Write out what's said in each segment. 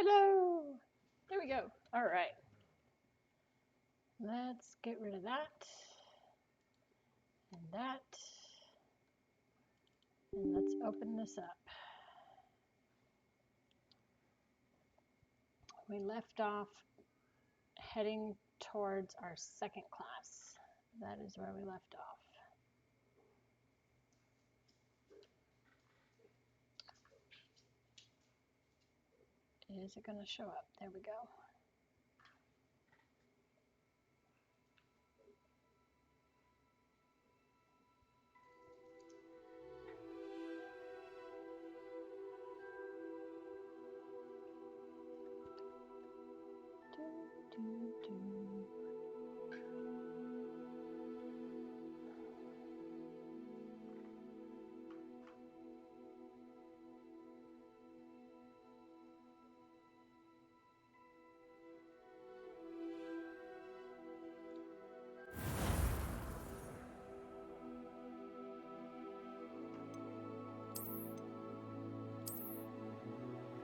Hello! There we go. All right. Let's get rid of that. And that. And let's open this up. We left off heading towards our second class. That is where we left off. Is it going to show up? There we go.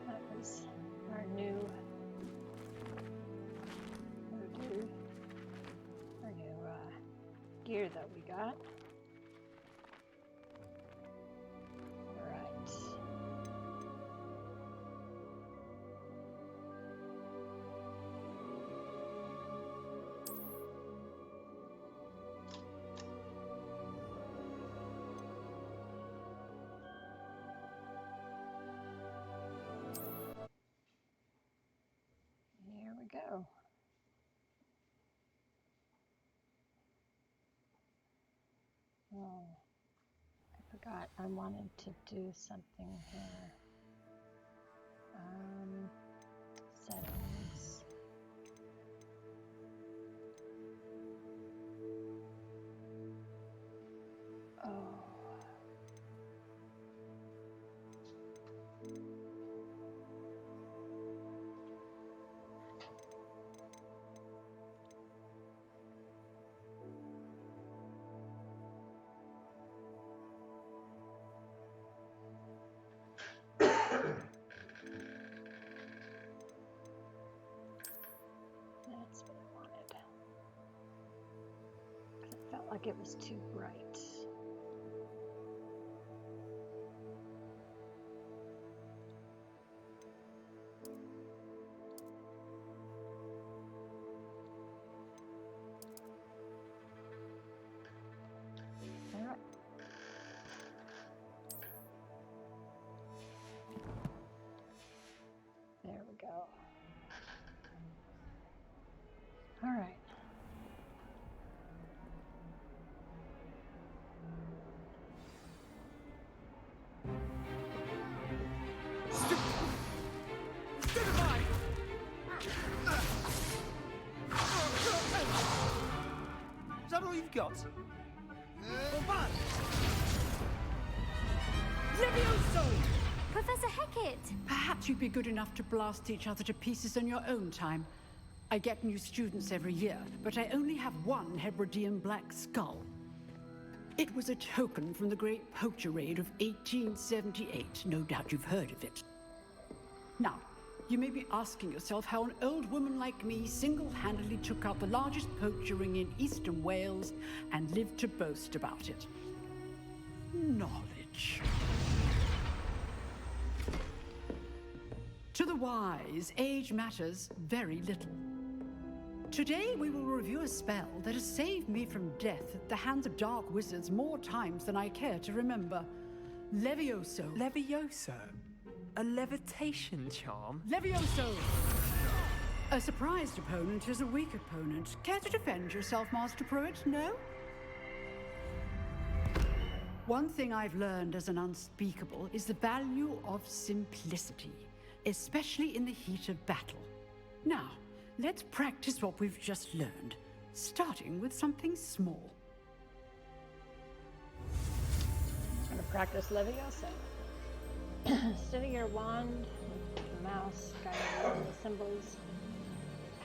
That was our new gear that we got. All right. Here we go. Oh, I forgot I wanted to do something here. Settings. Oh. That's what I wanted. It felt like it was too bright. All right. There we go. All right. Is that all you've got? Levioso! Professor Hecat! Perhaps you'd be good enough to blast each other to pieces on your own time. I get new students every year, but I only have one Hebridean black skull. It was a token from the Great Poacher Raid of 1878. No doubt you've heard of it. Now, you may be asking yourself how an old woman like me single-handedly took out the largest poacher ring in eastern Wales and lived to boast about it. Knowledge. To the wise, age matters very little. Today we will review a spell that has saved me from death at the hands of dark wizards more times than I care to remember. Levioso. Levioso? A levitation charm? Levioso! A surprised opponent is a weak opponent. Care to defend yourself, Master Pruitt? No? One thing I've learned as an unspeakable is the value of simplicity, especially in the heat of battle. Now, let's practice what we've just learned, starting with something small. I'm going to practice Levioso. Steady your wand with the mouse, guiding along the symbols.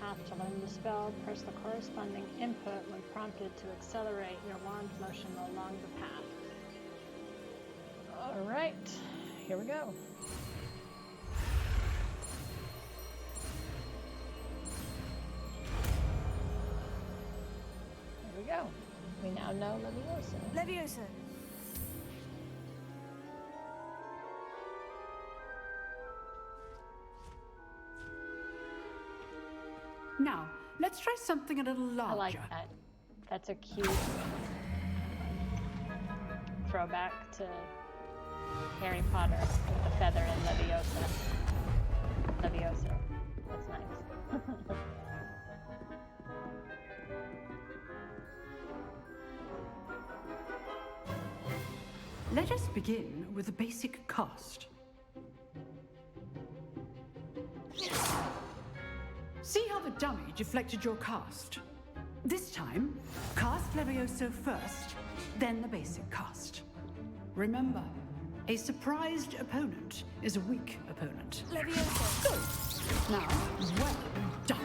Path to learn the spell, press the corresponding input when prompted to accelerate your wand motion along the path. All right, here we go. go. We now know Leviosa. Leviosa. Now, let's try something a little larger. I like that. That's a cute throwback to Harry Potter with the feather and Leviosa. Leviosa. That's nice. Let us begin with the basic cast. See how the dummy deflected your cast? This time, cast Levioso first, then the basic cast. Remember, a surprised opponent is a weak opponent. Leviosa. Good. Now, well done.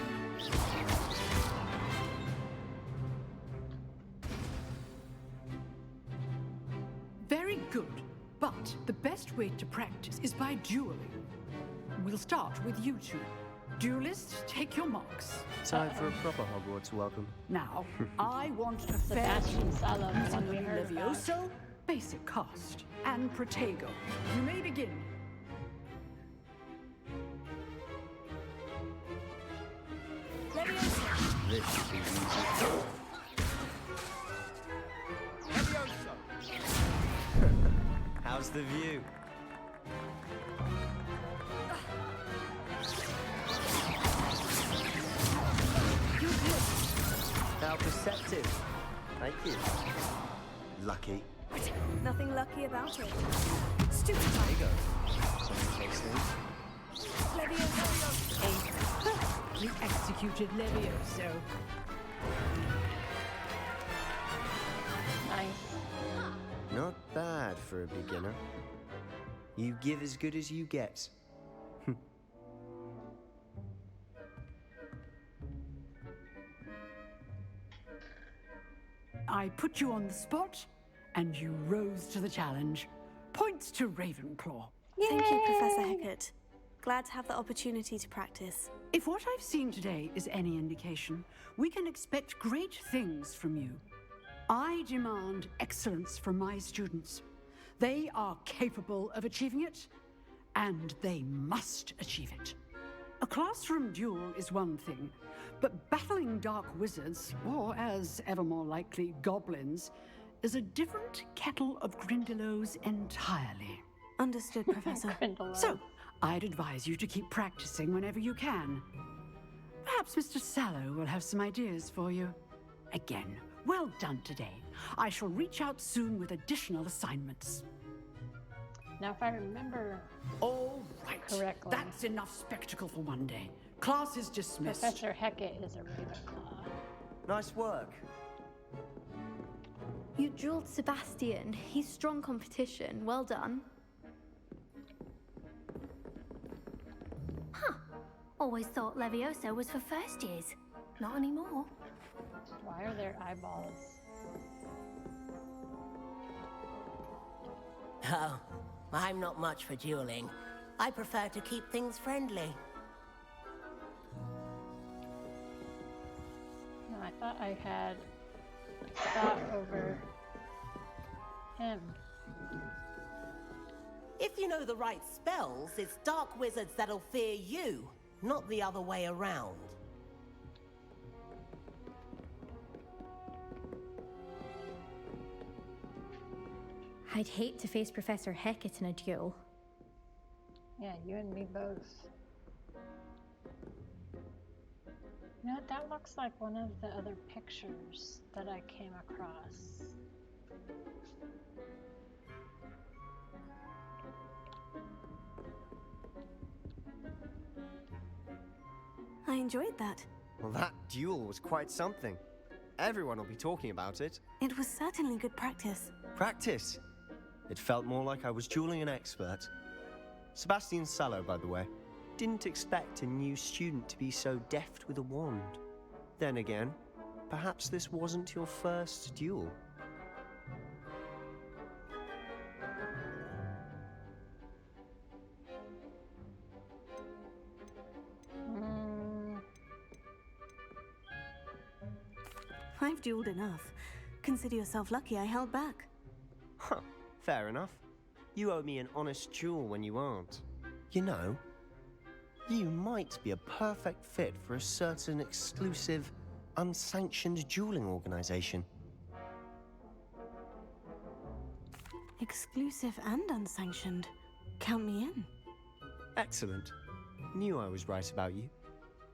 Very good, but the best way to practice is by dueling. We'll start with you two. Duelists, take your marks. Time for a proper Hogwarts welcome. Now, I want a fair Sebastian Sallow, the one we heard about. Levioso, basic cast, and Protego. You may begin. Leviosa. This should be easy. How's the view? How perceptive. Thank you. Lucky. Nothing lucky about it. Stupid. There you go. Something tasty. Leviosa. You executed Levioso. Nice. Not bad for a beginner. You give as good as you get. I put you on the spot, and you rose to the challenge. Points to Ravenclaw. Thank you, Professor Hecat. Glad to have the opportunity to practice. If what I've seen today is any indication, we can expect great things from you. I demand excellence from my students. They are capable of achieving it, and they must achieve it. A classroom duel is one thing, but battling dark wizards, or as ever more likely, goblins, is a different kettle of Grindylows entirely. Understood, Professor. Grindylow. So, I'd advise you to keep practicing whenever you can. Perhaps Mr. Sallow will have some ideas for you. Again, well done today. I shall reach out soon with additional assignments. Now, if I remember All right. correctly, That's enough spectacle for one day. Class is dismissed. Professor Hecat is a Ravenclaw. Nice work. You drilled Sebastian. He's strong competition. Well done. Huh. Always thought Leviosa was for first years. Not anymore. Why are there eyeballs? Oh, I'm not much for dueling. I prefer to keep things friendly. No, I thought I had thought over him. If you know the right spells, it's dark wizards that'll fear you, not the other way around. I'd hate to face Professor Hecat in a duel. Yeah, you and me both. You know what? That looks like one of the other pictures that I came across. I enjoyed that. Well, that duel was quite something. Everyone will be talking about it. It was certainly good practice. Practice. It felt more like I was dueling an expert. Sebastian Sallow, by the way. Didn't expect a new student to be so deft with a wand. Then again, perhaps this wasn't your first duel. I've dueled enough. Consider yourself lucky I held back. Huh, fair enough. You owe me an honest duel when you aren't. You know, you might be a perfect fit for a certain exclusive, unsanctioned dueling organization. Exclusive and unsanctioned. Count me in. Excellent. Knew I was right about you.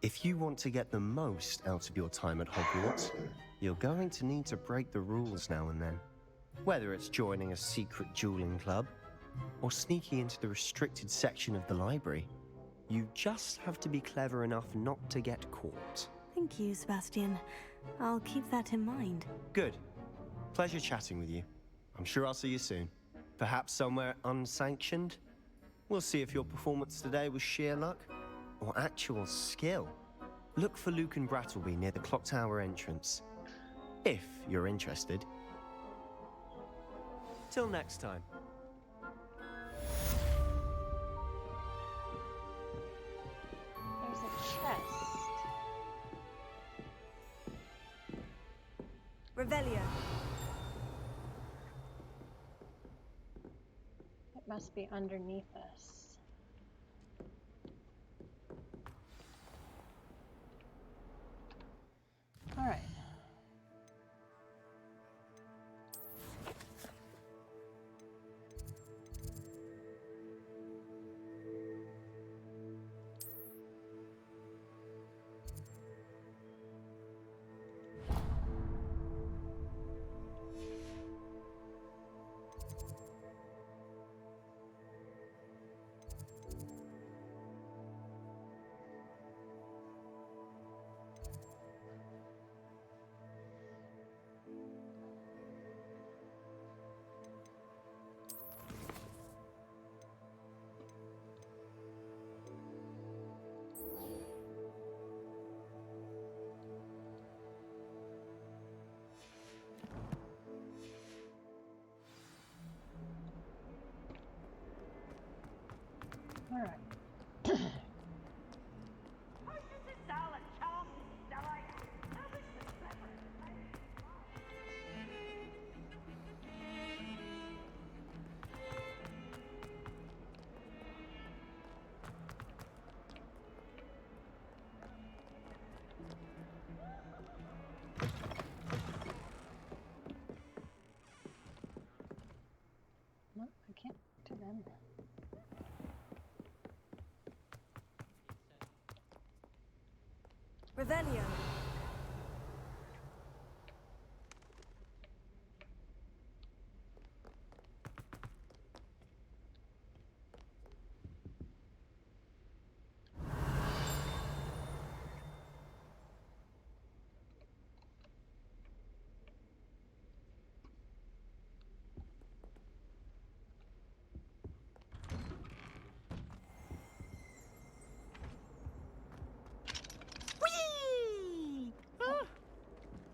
If you want to get the most out of your time at Hogwarts, you're going to need to break the rules now and then. Whether it's joining a secret dueling club, or sneaking into the restricted section of the library, you just have to be clever enough not to get caught. Thank you, Sebastian. I'll keep that in mind. Good. Pleasure chatting with you. I'm sure I'll see you soon. Perhaps somewhere unsanctioned? We'll see if your performance today was sheer luck or actual skill. Look for Luke and Brattleby near the clock tower entrance, if you're interested. Till next time. There's a chest. Revelio. It must be underneath us. All right. All right. No, I can't do them. Revelio.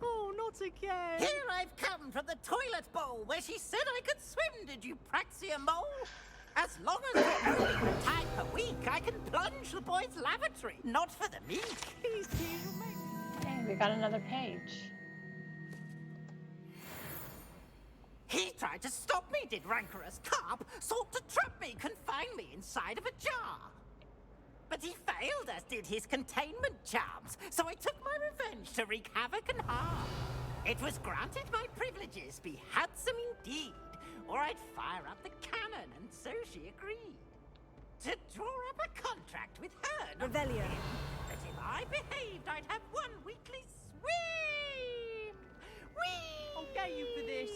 Oh, not again! Here I've come from the toilet bowl where she said I could swim, did you praxia mole? As long as we're only for a time per week, I can plunge the boys' lavatory. Not for the meek. Please, remain. Okay, we got another page. He tried to stop me, did rancorous carp. Sought to trap me, confine me inside of a jar. But he failed, as did his containment charms. So I took my revenge to wreak havoc and harm. It was granted my privileges be handsome indeed, or I'd fire up the cannon, and so she agreed. To draw up a contract with her, not Revelio. him, that if I behaved, I'd have one weekly swim. Whee! I'll get you for this.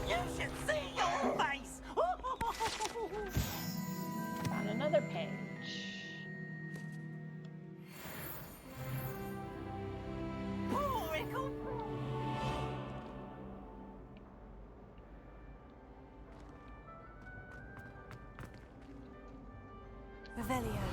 You should see your face! Found another page. Oracle. Revelio.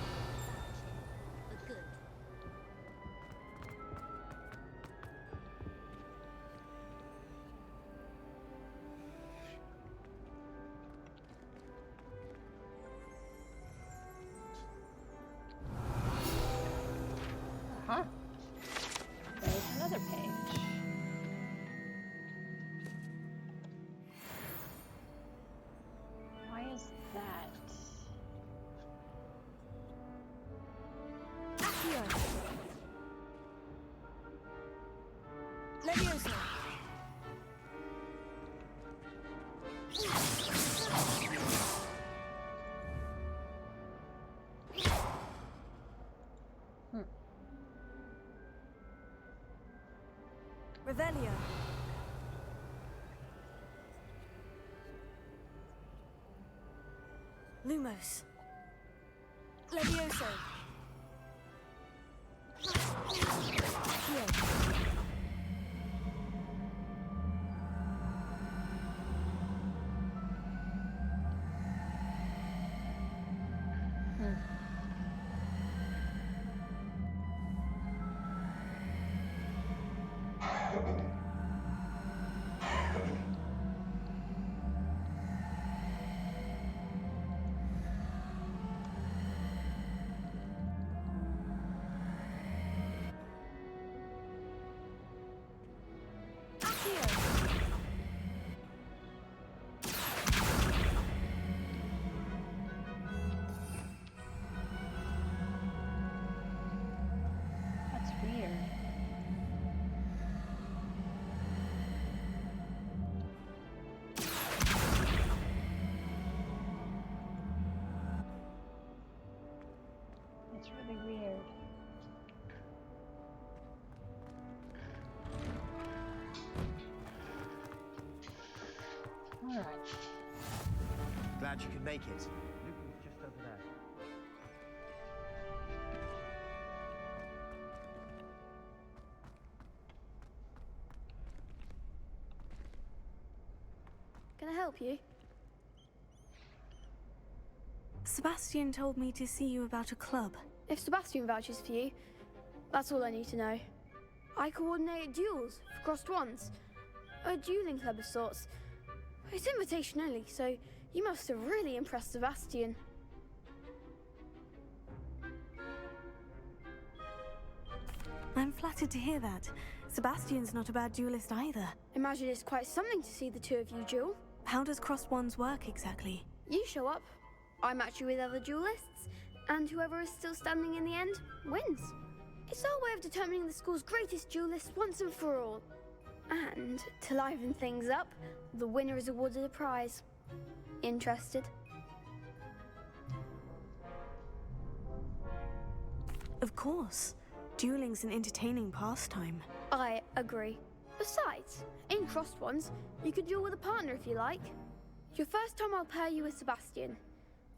Lumos. Levioso. Accio. That's weird. It's really weird. All right. Glad you could make it. Lucan's just over there. Can I help you? Sebastian told me to see you about a club. If Sebastian vouches for you, that's all I need to know. I coordinate duels for crossed wands. A dueling club of sorts. It's invitation only, so you must have really impressed Sebastian. I'm flattered to hear that. Sebastian's not a bad duelist either. Imagine it's quite something to see the two of you duel. How does crossed wands work exactly? You show up, I match you with other duelists, and whoever is still standing in the end wins. It's our way of determining the school's greatest duelist once and for all. And to liven things up, the winner is awarded a prize. Interested? Of course. Dueling's an entertaining pastime. I agree. Besides, in crossed ones, you could duel with a partner if you like. Your first time I'll pair you with Sebastian.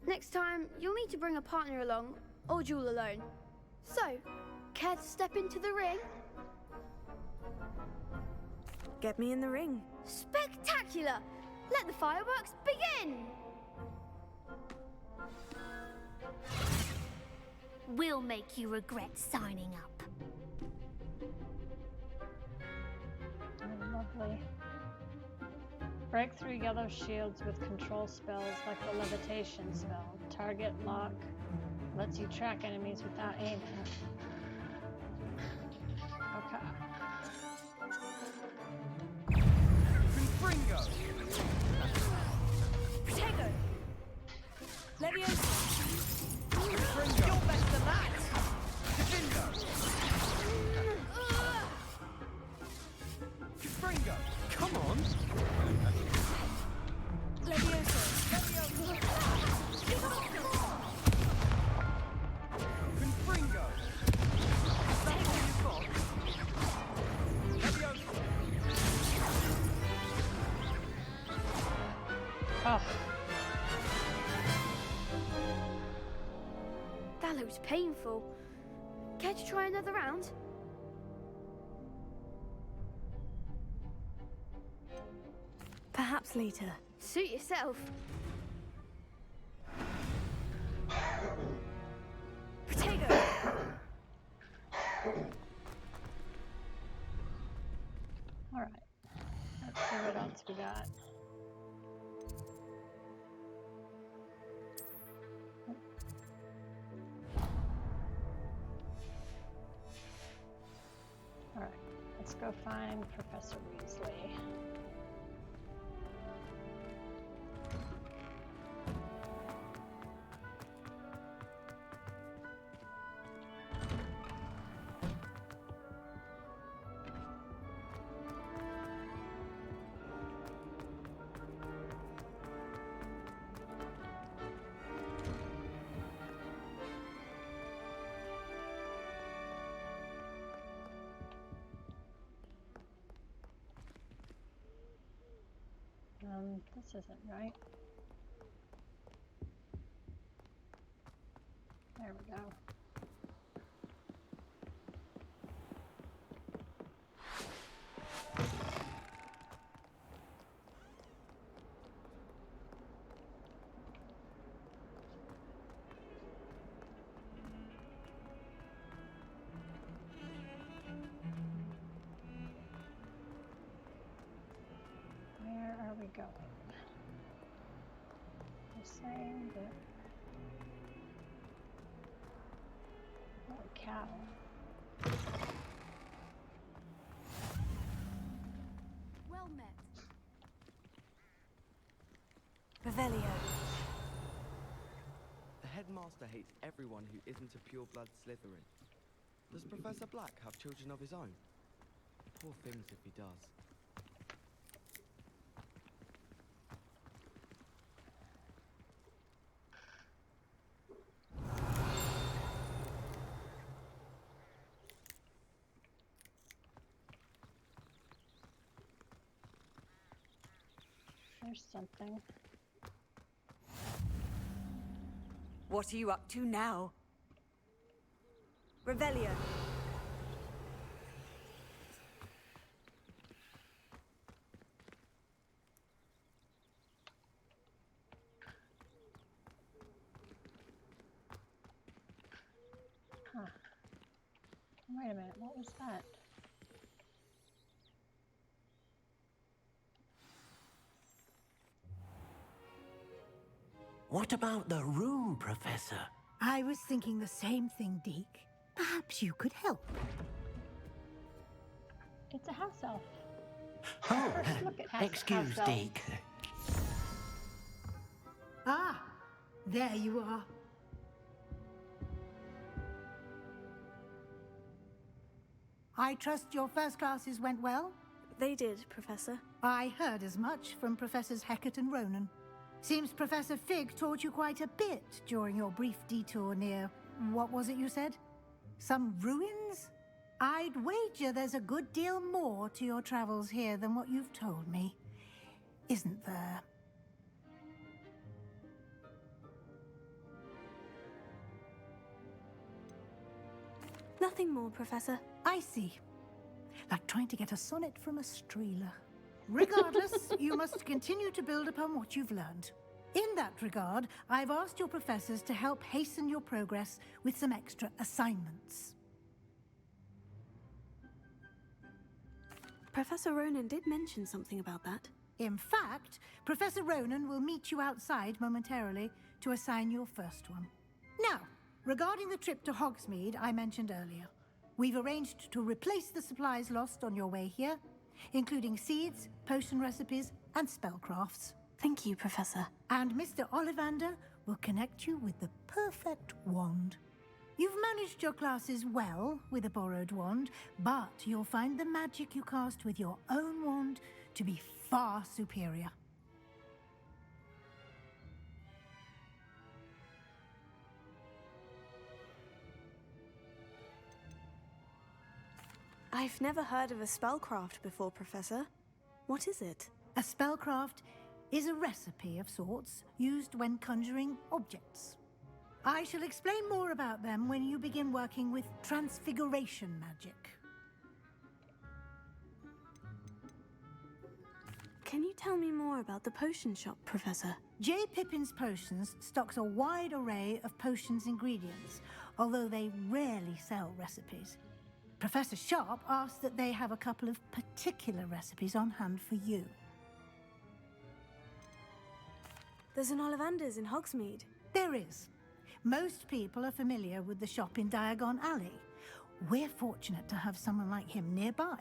Next time, you'll need to bring a partner along, or duel alone. So, care to step into the ring? Get me in the ring. Spectacular! Let the fireworks begin! We'll make you regret signing up. Oh, lovely. Break through yellow shields with control spells like the levitation spell. Target lock lets you track enemies without aiming. Okay. Confringo! Protego! Levioso! Confringo! You're better than that! Confringo! Confringo! Come on! Levioso! Confringo! Is that all you've got? Levioso! Oh, That looks painful. Care to try another round? Perhaps later. Suit yourself. Protego! all right. Let's see what else we got. All right, let's go find Professor Weasley. This isn't right. There we go. Where are we going? They're saying that. Oh, cow. Well met. Revelio. The headmaster hates everyone who isn't a pure-blood Slytherin. Does Professor Black have children of his own? Poor things if he does. There's something. What are you up to now? Revelio. Huh. Wait a minute, what was that? What about the room, Professor? I was thinking the same thing, Deke. Perhaps you could help. It's a house elf. Oh, First look at excuse, house elf. Deke. Ah, there you are. I trust your first classes went well? They did, Professor. I heard as much from Professors Hecat and Ronan. Seems Professor Fig taught you quite a bit during your brief detour near... what was it you said? Some ruins? I'd wager there's a good deal more to your travels here than what you've told me. Isn't there? Nothing more, Professor. I see. Like trying to get a sonnet from a streeler. Regardless, you must continue to build upon what you've learned. In that regard, I've asked your professors to help hasten your progress with some extra assignments. Professor Ronan did mention something about that. In fact, Professor Ronan will meet you outside momentarily to assign your first one. Now, regarding the trip to Hogsmeade I mentioned earlier, we've arranged to replace the supplies lost on your way here, including seeds, potion recipes, and spellcrafts. Thank you, Professor. And Mr. Ollivander will connect you with the perfect wand. You've managed your classes well with a borrowed wand, but you'll find the magic you cast with your own wand to be far superior. I've never heard of a spellcraft before, Professor. What is it? A spellcraft is a recipe of sorts used when conjuring objects. I shall explain more about them when you begin working with transfiguration magic. Can you tell me more about the potion shop, Professor? J. Pippin's Potions stocks a wide array of potions ingredients, although they rarely sell recipes. Professor Sharp asked that they have a couple of particular recipes on hand for you. There's an Ollivander's in Hogsmeade. There is. Most people are familiar with the shop in Diagon Alley. We're fortunate to have someone like him nearby.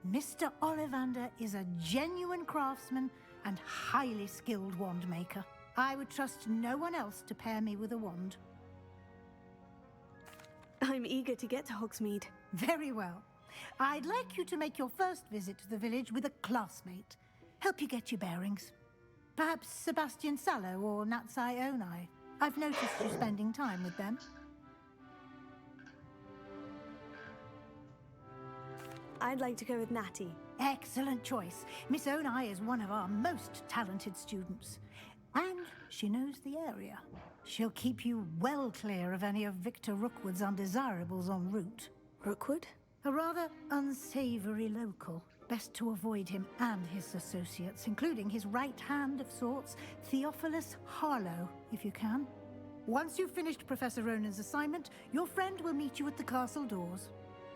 Mr. Ollivander is a genuine craftsman and highly skilled wand maker. I would trust no one else to pair me with a wand. I'm eager to get to Hogsmeade. Very well. I'd like you to make your first visit to the village with a classmate. Help you get your bearings. Perhaps Sebastian Sallow or Natsai Onai. I've noticed you spending time with them. I'd like to go with Natty. Excellent choice. Miss Onai is one of our most talented students. And she knows the area. She'll keep you well clear of any of Victor Rookwood's undesirables en route. Rookwood? A rather unsavory local. Best to avoid him and his associates, including his right hand of sorts, Theophilus Harlow, if you can. Once you've finished Professor Ronan's assignment, your friend will meet you at the castle doors.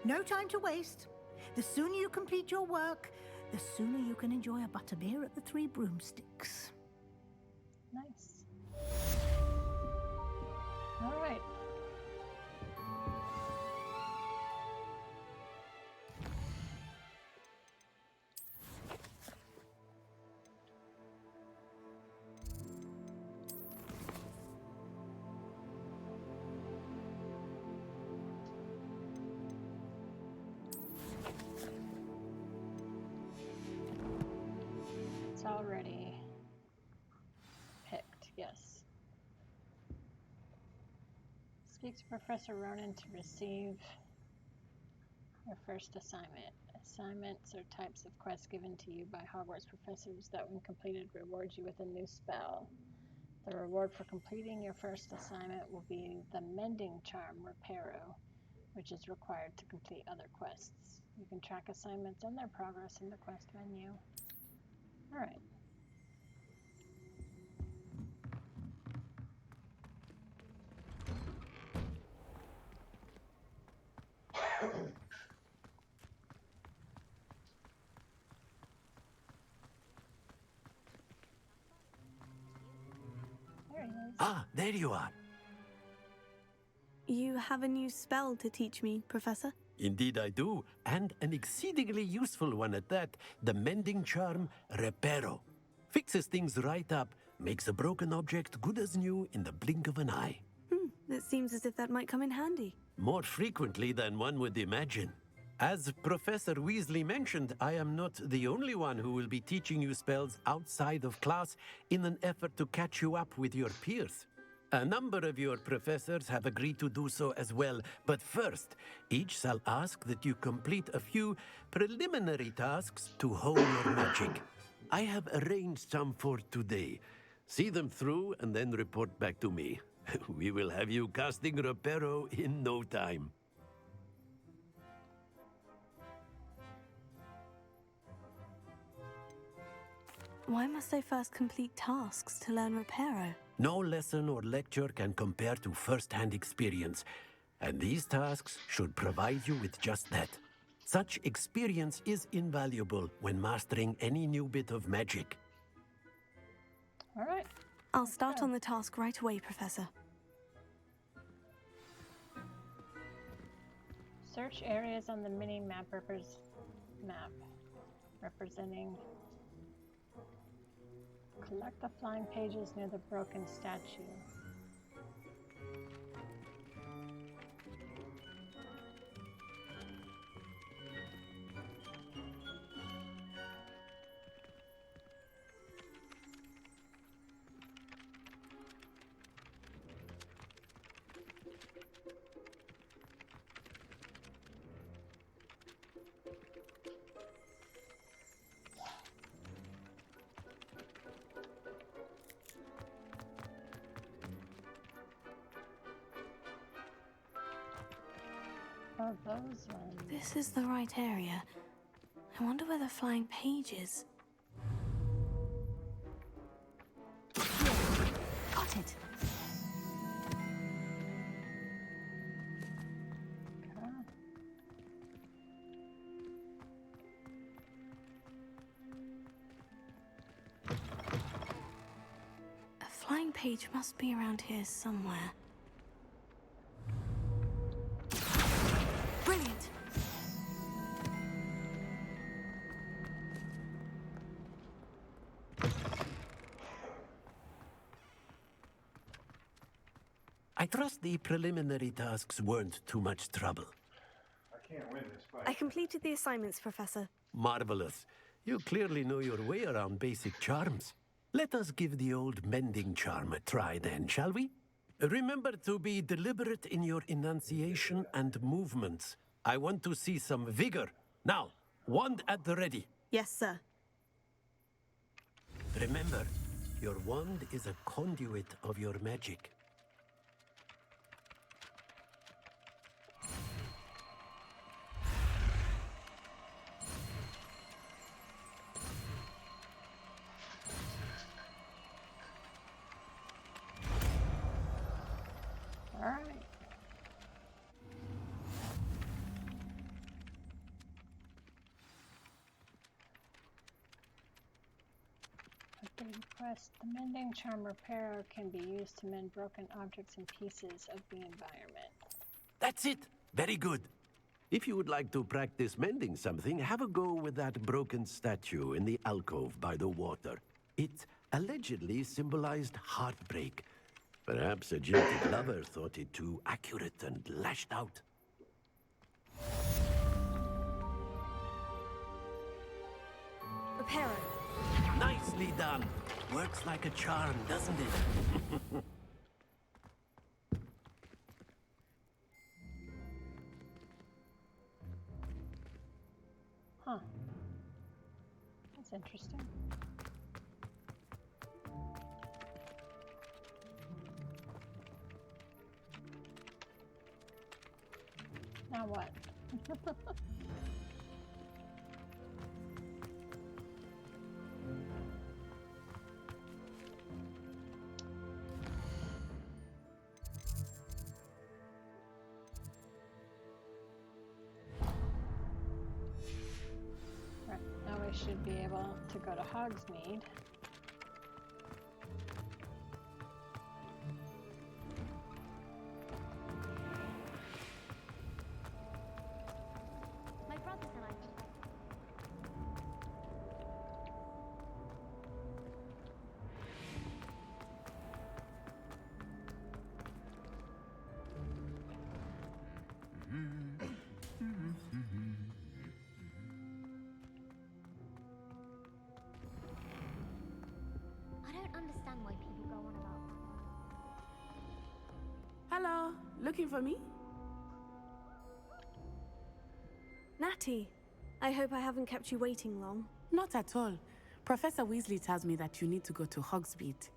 No time to waste. The sooner you complete your work, the sooner you can enjoy a butterbeer at the Three Broomsticks. Nice. All right. It's already picked, yes. Speak to Professor Ronan to receive your first assignment. Assignments are types of quests given to you by Hogwarts professors that, when completed, reward you with a new spell. The reward for completing your first assignment will be the Mending Charm Reparo, which is required to complete other quests. You can track assignments and their progress in the quest menu. Alright. There he is. Ah, there you are. You have a new spell to teach me, Professor? Indeed I do, and an exceedingly useful one at that. The Mending Charm Reparo. Fixes things right up, makes a broken object good as new in the blink of an eye. It seems as if that might come in handy. More frequently than one would imagine. As Professor Weasley mentioned, I am not the only one who will be teaching you spells outside of class in an effort to catch you up with your peers. A number of your professors have agreed to do so as well, but first, each shall ask that you complete a few preliminary tasks to hone your magic. I have arranged some for today. See them through and then report back to me. We will have you casting Reparo in no time. Why must I first complete tasks to learn Reparo? No lesson or lecture can compare to first-hand experience, and these tasks should provide you with just that. Such experience is invaluable when mastering any new bit of magic. All right. I'll start on the task right away, Professor. Search areas on the mini-map representing. Collect the flying pages near the broken statue. Oh, those ones. This is the right area. I wonder where the flying page is. Got it. A flying page must be around here somewhere. Brilliant! I trust the preliminary tasks weren't too much trouble. I can't win this fight. I completed the assignments, Professor. Marvelous. You clearly know your way around basic charms. Let us give the old Mending Charm a try then, shall we? Remember to be deliberate in your enunciation and movements. I want to see some vigor. Now, wand at the ready. Yes, sir. Remember, Your wand is a conduit of your magic. All right. Updated quest. The mending charm repair can be used to mend broken objects and pieces of the environment. That's it! Very good. If you would like to practice mending something, have a go with that broken statue in the alcove by the water. It allegedly symbolized heartbreak. Perhaps a jilted lover thought it too accurate and lashed out. Reparo. Nicely done. Works like a charm, doesn't it? Huh. That's interesting. Now what? Right, now we should be able to go to Hogsmeade. My brothers and I. I don't understand why people go on about that. Hello, looking for me? Natty, I hope I haven't kept you waiting long. Not at all. Professor Weasley tells me that you need to go to Hogsmeade.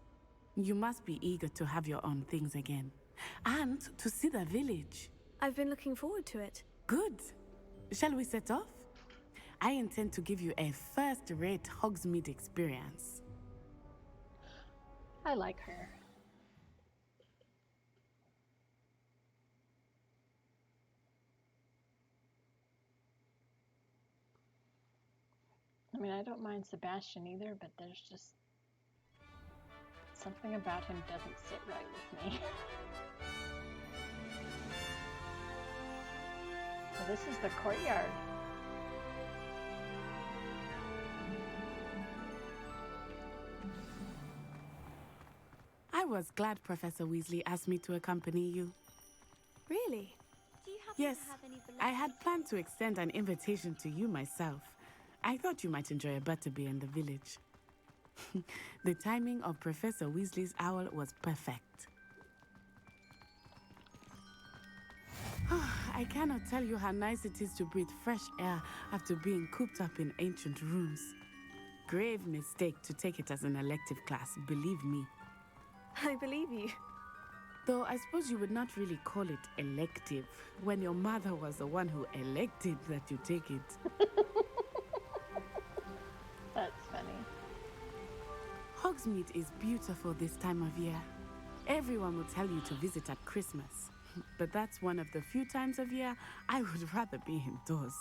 You must be eager to have your own things again. And to see the village. I've been looking forward to it. Good. Shall we set off? I intend to give you a first-rate Hogsmeade experience. I like her. I mean, I don't mind Sebastian either, but there's just something about him doesn't sit right with me. So this is the courtyard. I was glad Professor Weasley asked me to accompany you. Really? Do you happen Yes, to have any I had planned to extend an invitation to you myself. I thought you might enjoy a butterbeer in the village. The timing of Professor Weasley's owl was perfect. I cannot tell you how nice it is to breathe fresh air after being cooped up in ancient rooms. Grave mistake to take it as an elective class, believe me. I believe you. Though I suppose you would not really call it elective when your mother was the one who elected that you take it. That's funny. Hogsmeade is beautiful this time of year. Everyone will tell you to visit at Christmas. But that's one of the few times of year I would rather be indoors.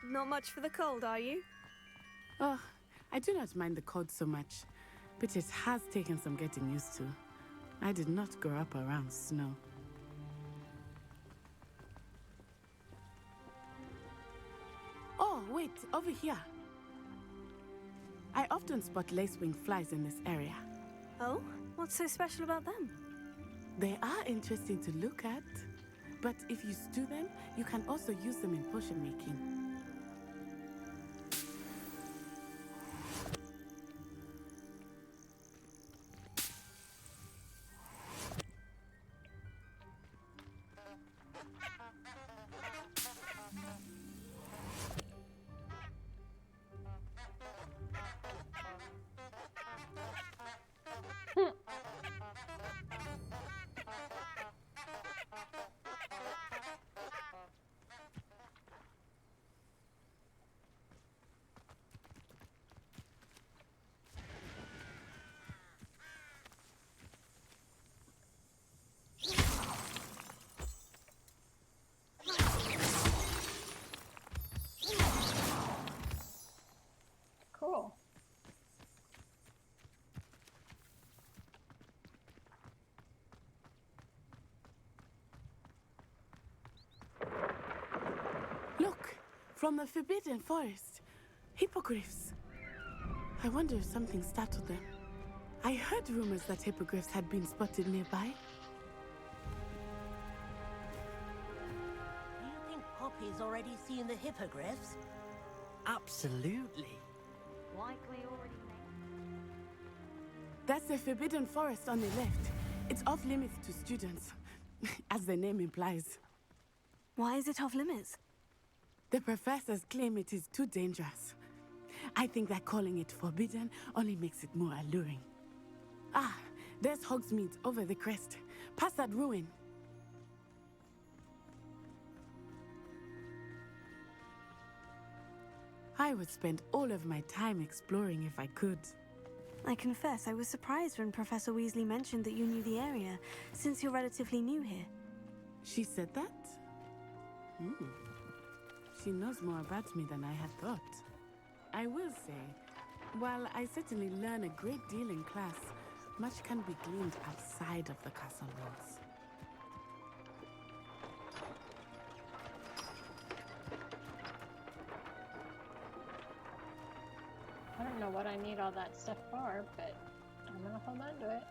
Not much for the cold, are you? Oh, I do not mind the cold so much, but it has taken some getting used to. I did not grow up around snow. Oh, wait, over here. I often spot lacewing flies in this area. Oh? What's so special about them? They are interesting to look at, but if you stew them, you can also use them in potion making. From the Forbidden Forest. Hippogriffs. I wonder if something startled them. I heard rumors that hippogriffs had been spotted nearby. Do you think Poppy's already seen the hippogriffs? Absolutely. Likely already named. That's the Forbidden Forest on the left. It's off limits to students, as the name implies. Why is it off limits? The professors claim it is too dangerous. I think that calling it forbidden only makes it more alluring. Ah, there's Hogsmeade over the crest. Past that ruin. I would spend all of my time exploring if I could. I confess I was surprised when Professor Weasley mentioned that you knew the area, since you're relatively new here. She said that? She knows more about me than I had thought. I will say, while I certainly learn a great deal in class, much can be gleaned outside of the castle walls. I don't know what I need all that stuff for, but I'm gonna hold on to it.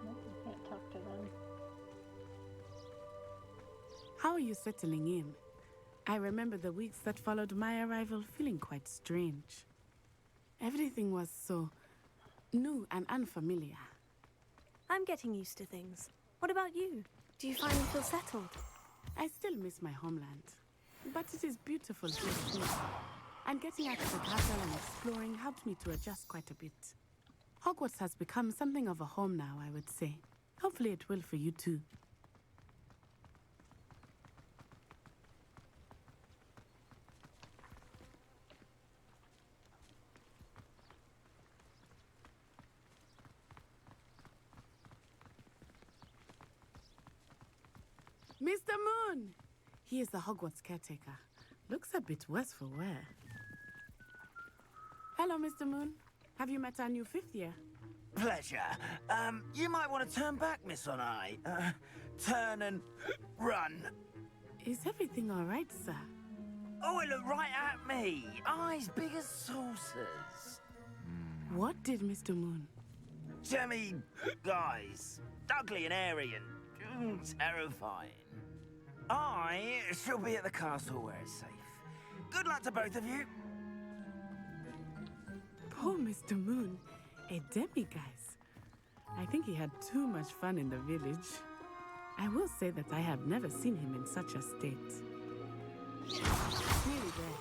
I can't talk to them. How are you settling in? I remember the weeks that followed my arrival feeling quite strange. Everything was so new and unfamiliar. I'm getting used to things. What about you? Do you finally feel settled? I still miss my homeland, but it is beautiful here too. And getting out of the castle and exploring helped me to adjust quite a bit. Hogwarts has become something of a home now, I would say. Hopefully it will for you too. Mr. Moon! He is the Hogwarts caretaker. Looks a bit worse for wear. Hello, Mr. Moon. Have you met our new fifth year? Pleasure. You might want to turn back, Miss On-Eye. Turn and run. Is everything all right, sir? Oh, it looked right at me. Eyes big as saucers. What did Mr. Moon? Jemmy guys. Ugly and airy and terrifying. I shall be at the castle where it's safe. Good luck to both of you. Poor Mr. Moon. A demiguise. I think he had too much fun in the village. I will say that I have never seen him in such a state. Nearly there.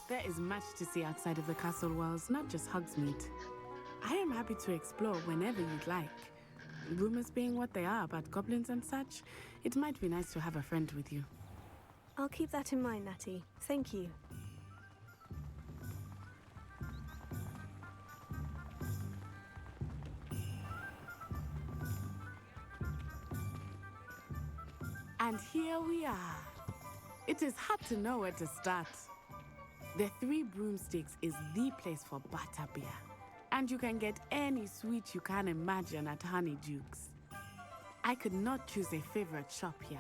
There is much to see outside of the castle walls, not just Hogsmeade. I am happy to explore whenever you'd like. Rumors being what they are about goblins and such, it might be nice to have a friend with you. I'll keep that in mind, Natty. Thank you. And here we are. It is hard to know where to start. The Three Broomsticks is the place for butterbeer. And you can get any sweet you can imagine at Honeydukes. I could not choose a favorite shop here.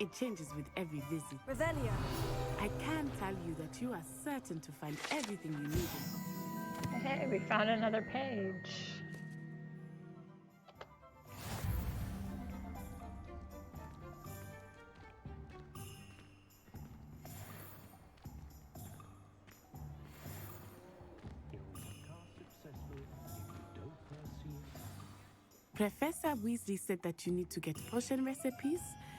It changes with every visit. Revelio. I can tell you that you are certain to find everything you need. Hey, we found another page. Professor Weasley said that you need to get potion recipes,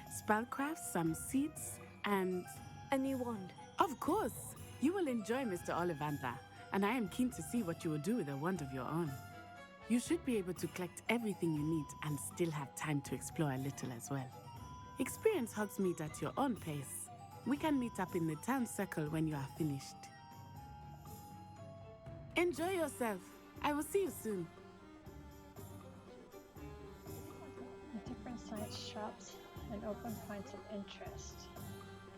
spellcrafts, some seeds, and... a new wand. Of course! You will enjoy Mr. Ollivander, and I am keen to see what you will do with a wand of your own. You should be able to collect everything you need and still have time to explore a little as well. Experience Hogsmeade at your own pace. We can meet up in the town circle when you are finished. Enjoy yourself. I will see you soon. Different size shops and open points of interest.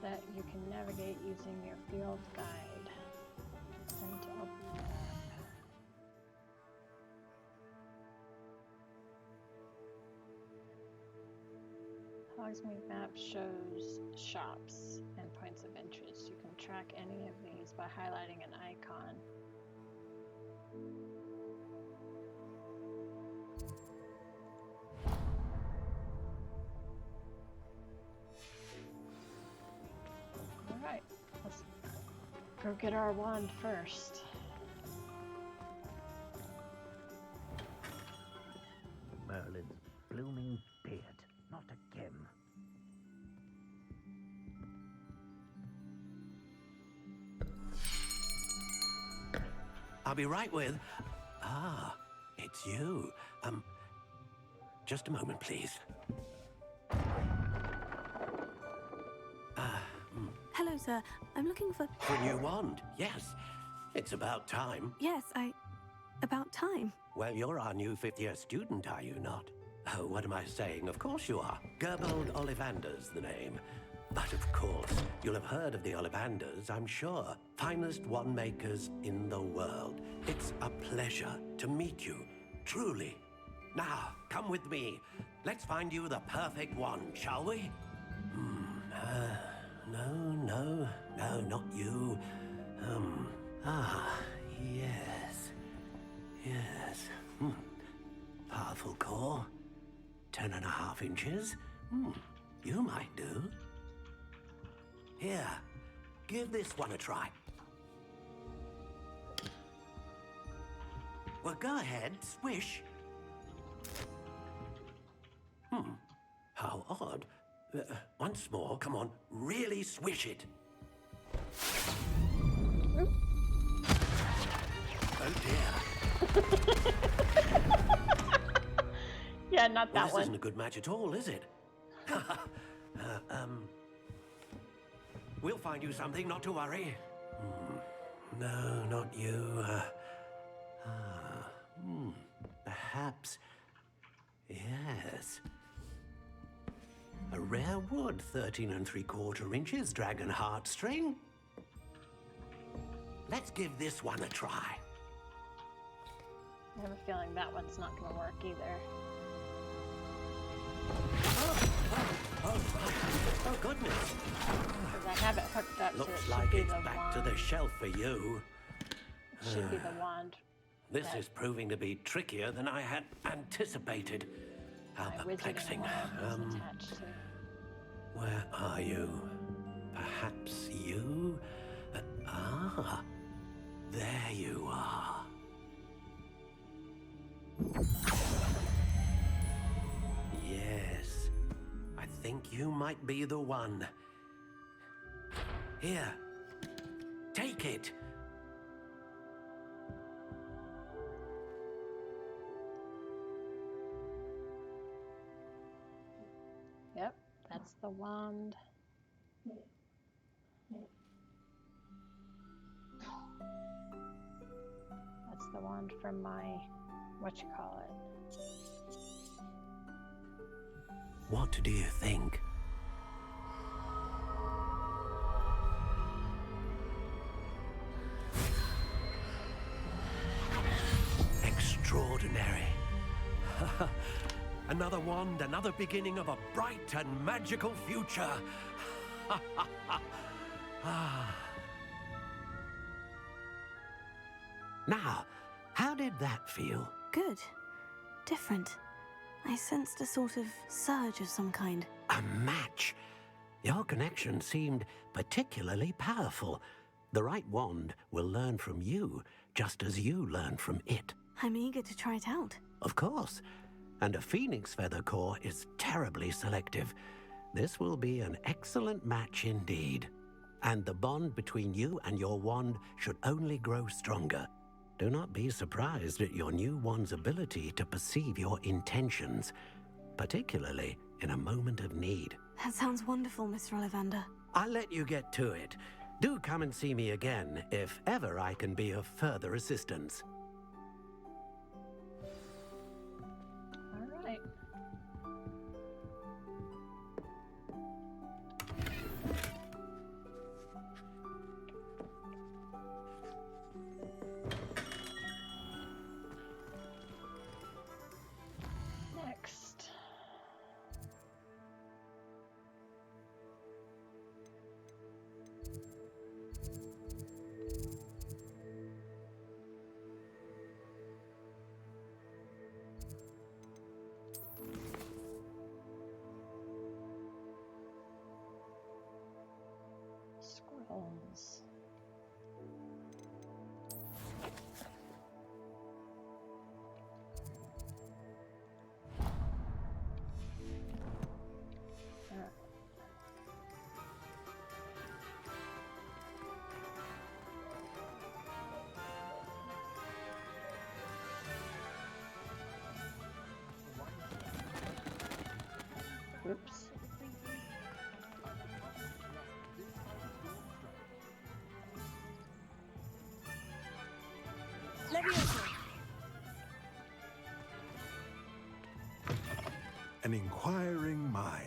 that you can navigate using your field guide. And to open the map. Hogsmeade map shows shops and points of interest. You can track any of these by highlighting an icon. Alright, let's go get our wand first. Merlin's blooming beard, not again. I'll be right with... Ah, it's you. Just a moment, please. Hello, sir. I'm looking for... For a new wand, yes. It's about time. Yes, about time. Well, you're our new fifth-year student, are you not? Oh, what am I saying? Of course you are. Gerbold Ollivander's the name. But of course, you'll have heard of the Ollivanders, I'm sure. Finest wand makers in the world. It's a pleasure to meet you, truly. Now, come with me. Let's find you the perfect wand, shall we? No, not you. Yes. Powerful core. 10.5 inches. You might do. Here, give this one a try. Well, go ahead, swish. How odd. Once more, come on, really swish it. Oh dear. Yeah, not that This one. isn't a good match at all, is it? We'll find you something, not to worry. No, not you. Perhaps. Yes. A rare wood, 13 3/4 inches, dragon heartstring. Let's give this one a try. I have a feeling that one's not going to work either. Oh, goodness. Because I have it hooked up Looks so it like should be it's the back wand. to the shelf for you. It should be the wand. This that is proving to be trickier than I had anticipated. How my wizarding perplexing. wand is attached to. Where are you? Perhaps you? There you are. Yes, I think you might be the one. Here, take it. Yep, that's the wand. That's the wand from my, whatchamacallit. What do you think? Extraordinary. Another wand, another beginning of a bright and magical future. Now, how did that feel? Good. Different. I sensed a sort of surge of some kind. A match. Your connection seemed particularly powerful. The right wand will learn from you, just as you learn from it. I'm eager to try it out. Of course. And a phoenix feather core is terribly selective. This will be an excellent match indeed. And the bond between you and your wand should only grow stronger. Do not be surprised at your new wand's ability to perceive your intentions, particularly in a moment of need. That sounds wonderful, Mr. Ollivander. I'll let you get to it. Do come and see me again if ever I can be of further assistance. All right. Levioso. An inquiring mind.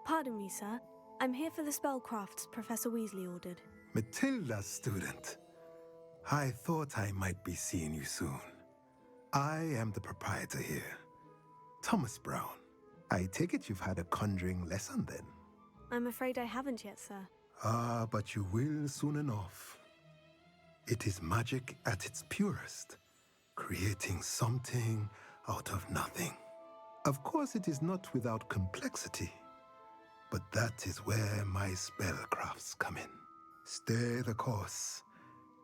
Pardon me, sir. I'm here for the spellcrafts Professor Weasley ordered. Matilda's student. I thought I might be seeing you soon. I am the proprietor here, Thomas Brown. I take it you've had a conjuring lesson then? I'm afraid I haven't yet, sir. Ah, but you will soon enough. It is magic at its purest, creating something out of nothing. Of course, it is not without complexity, but that is where my spellcrafts come in. Stay the course,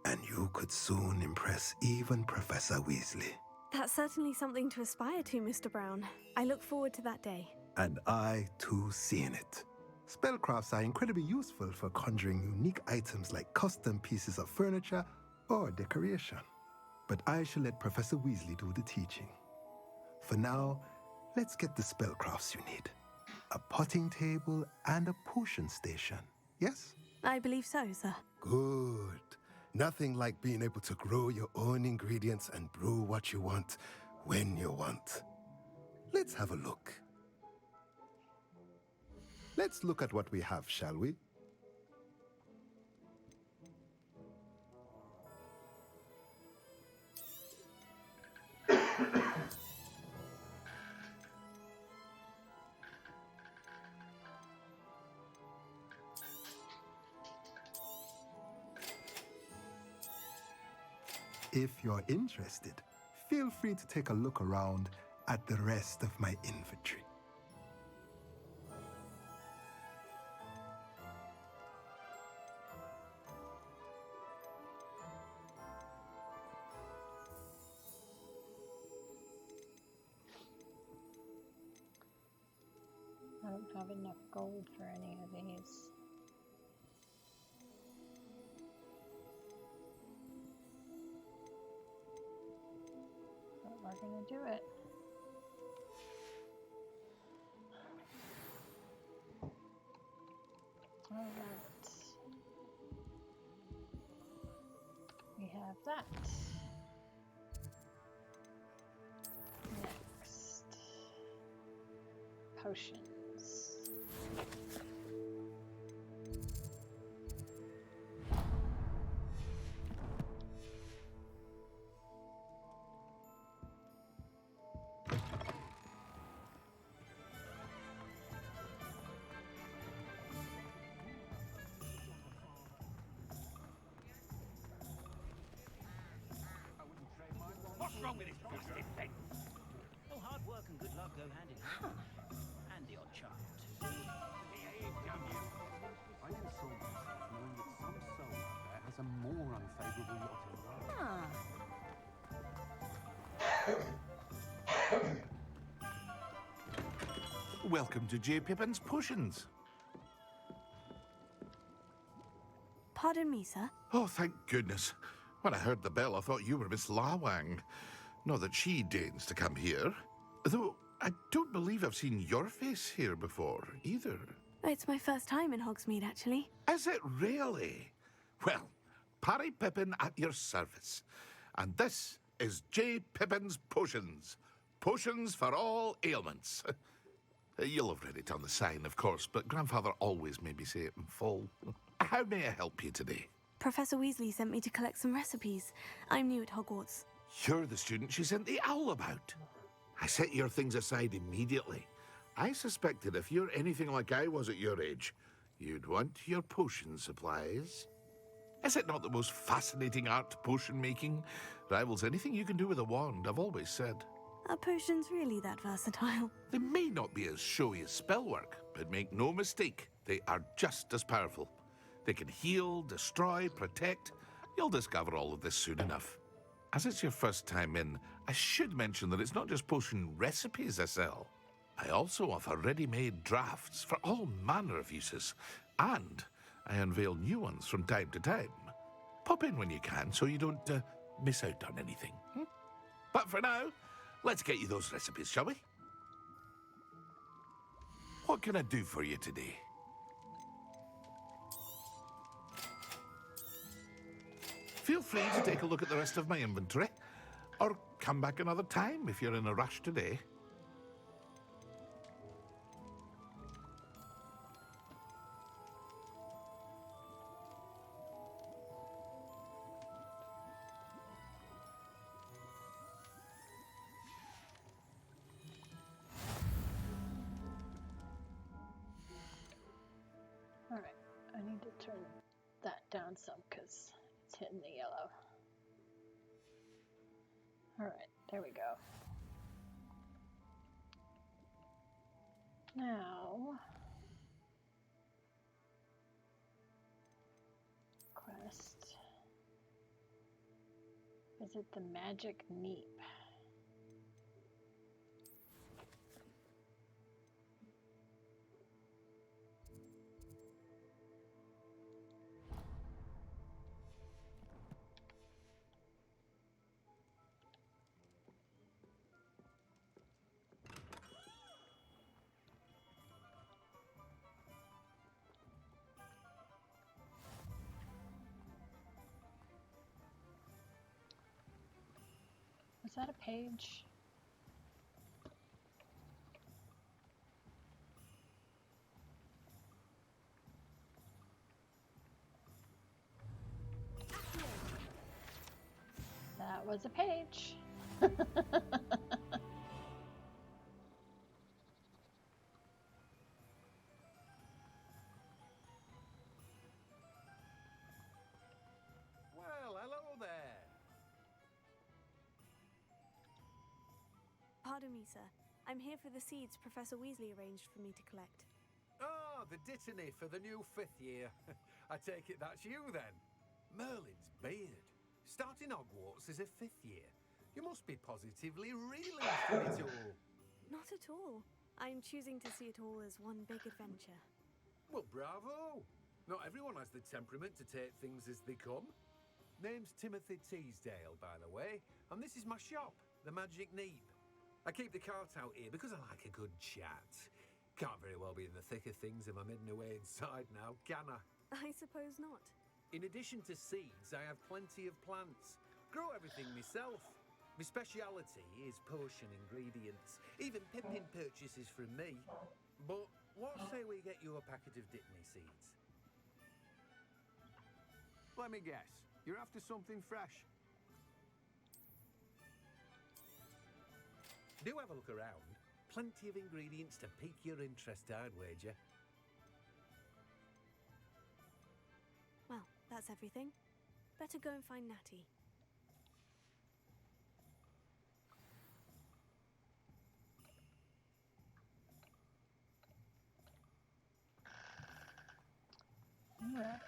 and you could soon impress even Professor Weasley. That's certainly something to aspire to, Mr. Brown. I look forward to that day. And I, too, seeing it. Spellcrafts are incredibly useful for conjuring unique items like custom pieces of furniture or decoration. But I shall let Professor Weasley do the teaching. For now, let's get the spellcrafts you need. A potting table and a potion station, yes? I believe so, sir. Good. Nothing like being able to grow your own ingredients and brew what you want when you want. Let's have a look. Let's look at what we have, shall we? If you're interested, feel free to take a look around at the rest of my inventory. I don't have enough gold for any of these. But we're gonna do it. Alright. We have that. Next. Potions. What's wrong with this twisted thing? Oh, hard work and good luck go hand in hand. And the odd charm, too. I console myself knowing that some soul out there has a more unfavorable lot in life. Welcome to J. Pippin's Potions. Pardon me, sir. Oh, thank goodness. When I heard the bell, I thought you were Miss Lawang. Not that she deigns to come here. Though, I don't believe I've seen your face here before, either. It's my first time in Hogsmeade, actually. Is it really? Well, Parry Pippin at your service. And this is J. Pippin's Potions. Potions for all ailments. You'll have read it on the sign, of course, but Grandfather always made me say it in full. How may I help you today? Professor Weasley sent me to collect some recipes. I'm new at Hogwarts. You're the student she sent the owl about. I set your things aside immediately. I suspected if you're anything like I was at your age, you'd want your potion supplies. Is it not the most fascinating art, potion making? Rivals anything you can do with a wand, I've always said. Are potions really that versatile? They may not be as showy as spellwork, but make no mistake, they are just as powerful. They can heal, destroy, protect. You'll discover all of this soon enough. As it's your first time in, I should mention that it's not just potion recipes I sell. I also offer ready-made drafts for all manner of uses, and I unveil new ones from time to time. Pop in when you can so you don't miss out on anything. But for now, let's get you those recipes, shall we? What can I do for you today? Feel free to take a look at the rest of my inventory, or come back another time if you're in a rush today. Alright, I need to turn that down some because it's hitting the yellow. Alright, there we go. Now, quest. Visit the Magic Neep. Was that a page? That was a page. Well, hello there. Pardon me, sir. I'm here for the seeds Professor Weasley arranged for me to collect. Ah, the dittany for the new 5th year. I take it that's you then. Merlin's beard. Starting Hogwarts as a 5th year. You must be positively reeling from it all. Not at all. I'm choosing to see it all as one big adventure. Well, bravo. Not everyone has the temperament to take things as they come. Name's Timothy Teasdale, by the way, and this is my shop, the Magic Neep. I keep the cart out here because I like a good chat. Can't very well be in the thick of things if I'm hidden away inside now, can I? I suppose not. In addition to seeds, I have plenty of plants. Grow everything myself. My speciality is potion ingredients. Even pippin purchases from me. But what say we get you a packet of dittany seeds? Let me guess. You're after something fresh. Do have a look around. Plenty of ingredients to pique your interest, I'd wager. Well, that's everything. Better go and find Natty. Alright.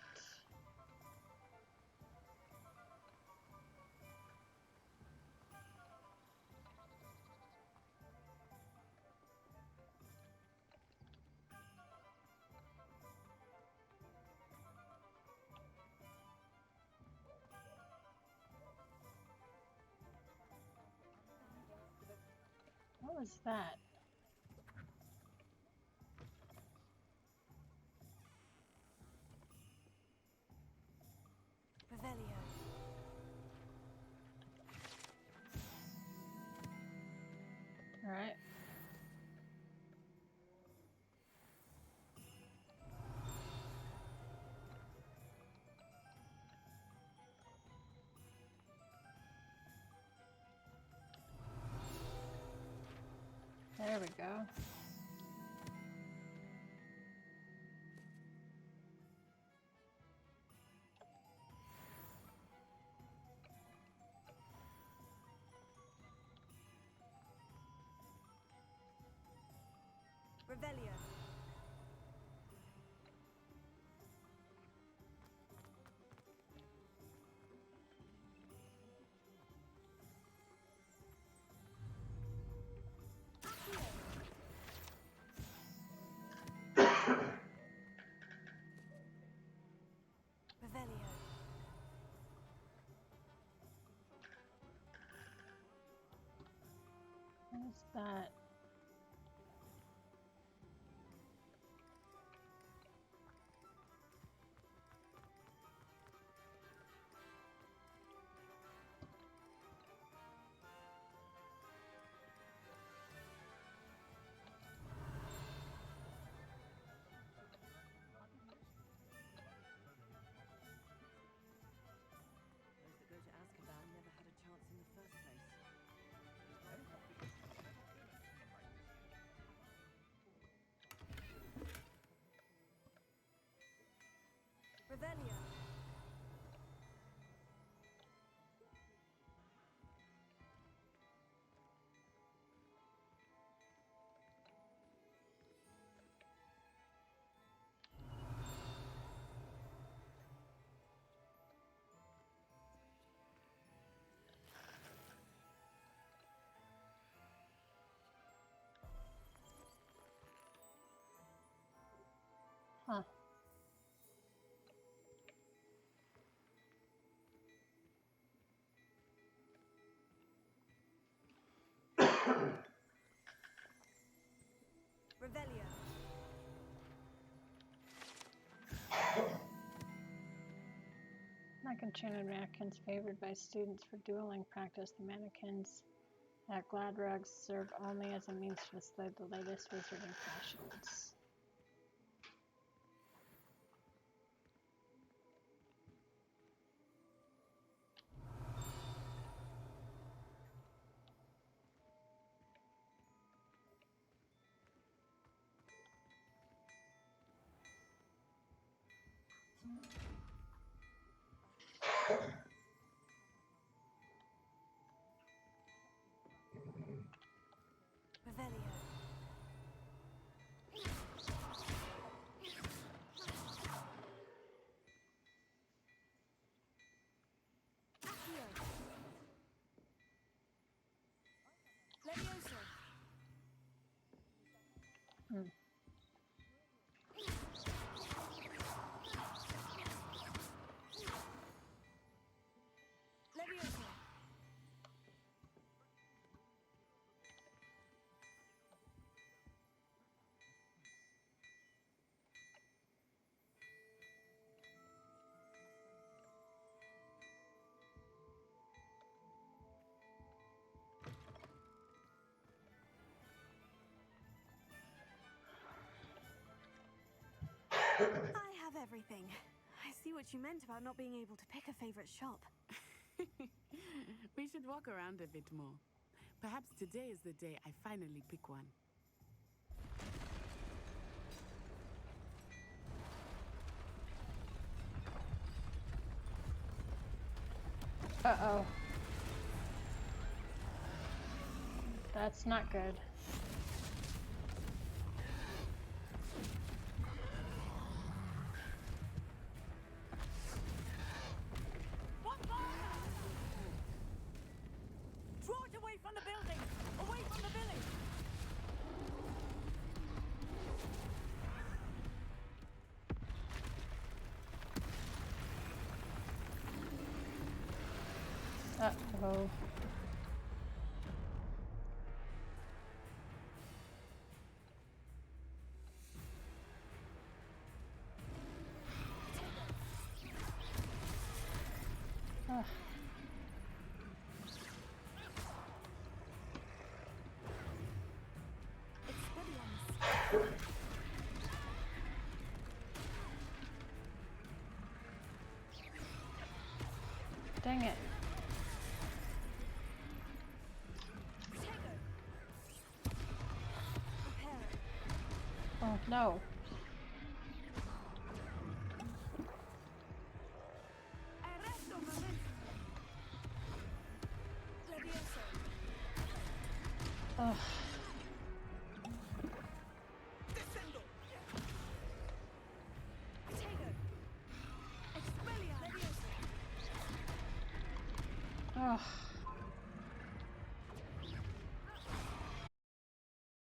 What was that? Revelio. Alright. There we go. Revelio. Revelio. What is that? Revelio. Huh. Revelio. Enchanted mannequins favored by students for dueling practice. The mannequins at Gladrugs serve only as a means to display the latest wizarding fashions. Revelio. Accio. Levioso. Levioso. I have everything. I see what you meant about not being able to pick a favorite shop. We should walk around a bit more. Perhaps today is the day I finally pick one. Uh-oh. That's not good. Draw it away from the building! Away from the village! Uh-oh. Ugh. Dang it. Oh no. Ugh. Ugh.